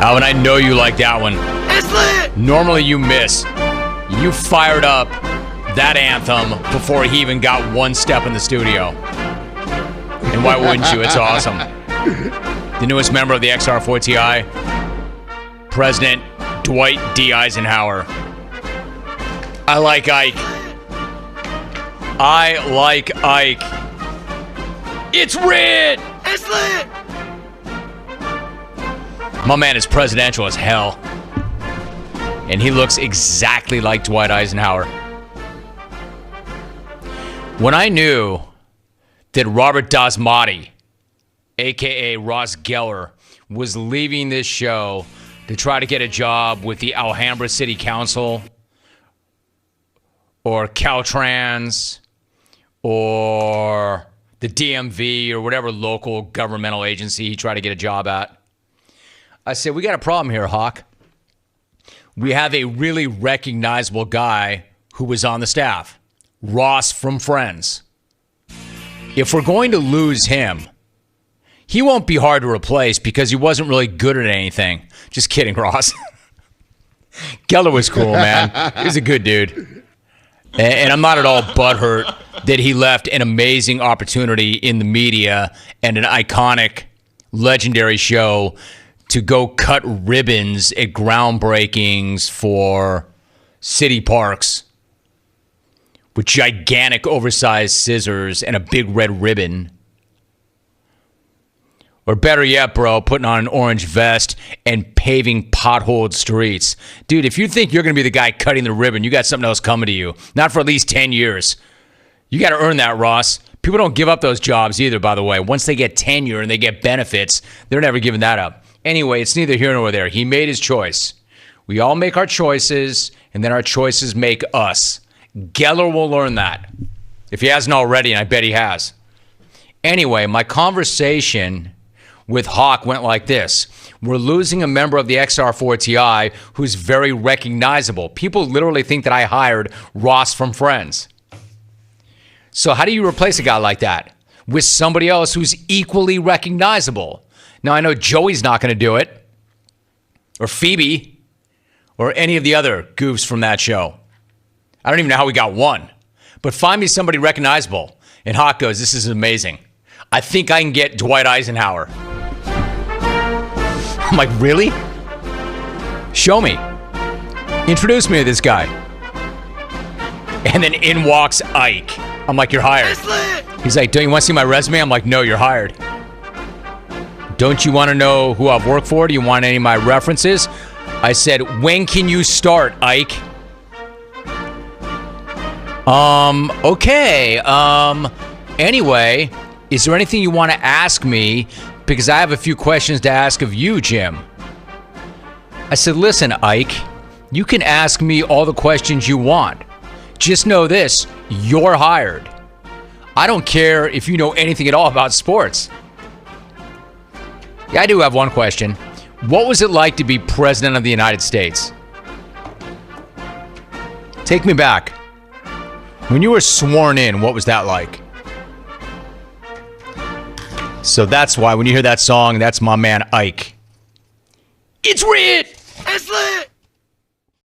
Alvin, I know you like that one. It's lit! Normally you miss. You fired up that anthem before he even got one step in the studio. And why wouldn't you? It's awesome. The newest member of the XR4TI, President Dwight D Eisenhower. I like Ike. I like Ike. It's Ritt! It's lit! My man is presidential as hell. And he looks exactly like Dwight Eisenhower. When I knew that Robert Dozmati, a.k.a. Ross Geller, was leaving this show to try to get a job with the Alhambra City Council or Caltrans or the DMV or whatever local governmental agency he tried to get a job at, I said, we got a problem here, Hawk. We have a really recognizable guy who was on the staff, Ross from Friends. If we're going to lose him, he won't be hard to replace because he wasn't really good at anything. Just kidding, Ross. Geller was cool, man. He was a good dude. And I'm not at all butthurt that he left an amazing opportunity in the media and an iconic, legendary show to go cut ribbons at groundbreakings for city parks with gigantic oversized scissors and a big red ribbon. Or better yet, bro, putting on an orange vest and paving potholed streets. Dude, if you think you're going to be the guy cutting the ribbon, you got something else coming to you. Not for at least 10 years. You got to earn that, Ross. People don't give up those jobs either, by the way. Once they get tenure and they get benefits, they're never giving that up. Anyway, it's neither here nor there. He made his choice. We all make our choices, and then our choices make us. Geller will learn that. If he hasn't already, and I bet he has. Anyway, my conversation with Hawk went like this. We're losing a member of the XR4TI who's very recognizable. People literally think that I hired Ross from Friends. So how do you replace a guy like that? With somebody else who's equally recognizable? Now, I know Joey's not going to do it, or Phoebe, or any of the other goofs from that show. I don't even know how we got one. But find me somebody recognizable. And Hawk goes, this is amazing. I think I can get Dwight Eisenhower. I'm like, really? Show me. Introduce me to this guy. And then in walks Ike. I'm like, you're hired. He's like, don't you want to see my resume? I'm like, no, you're hired. Don't you want to know who I've worked for? Do you want any of my references? I said, when can you start, Ike? Okay. Anyway, is there anything you want to ask me? Because I have a few questions to ask of you, Jim. I said, listen, Ike, you can ask me all the questions you want. Just know this, you're hired. I don't care if you know anything at all about sports. Yeah, I do have one question. What was it like to be president of the United States? Take me back. When you were sworn in, what was that like? So that's why when you hear that song, that's my man Ike. It's Ritt! It's lit!